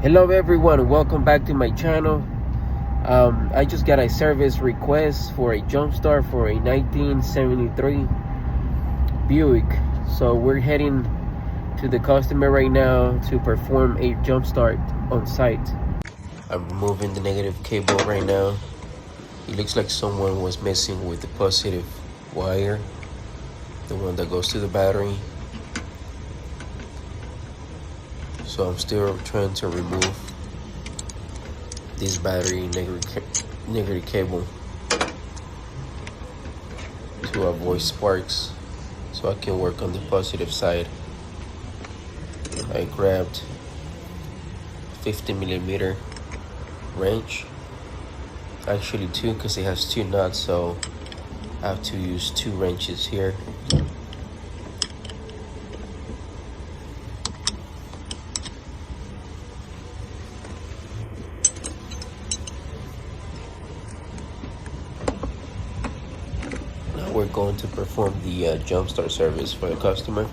Hello everyone, welcome back to my channel. I just got a service request for a jump start for a 1973 Buick. So we're heading to the customer right now to perform a jump start on site. I'm removing the negative cable right now. It looks like someone was messing with the positive wire, the one that goes to the battery. So I'm still trying to remove this battery negative cable to avoid sparks, so I can work on the positive side. I grabbed 50mm wrench, actually two, because it has two nuts, so I have to use two wrenches here. We're going to perform the jump start service for the customer.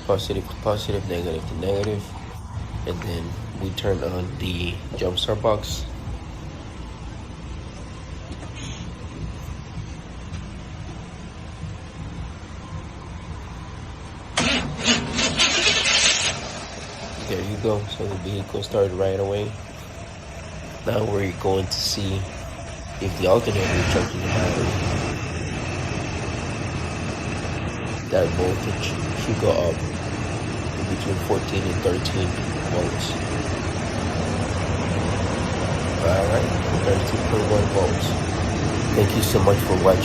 Positive to positive, negative to negative, and then we turn on the jump start box. There you go. So the vehicle started right away. Now we're going to see if the alternator is charging the battery. That voltage should go up between 14 and 13 volts. Alright, 13.1 volts. Thank you so much for watching.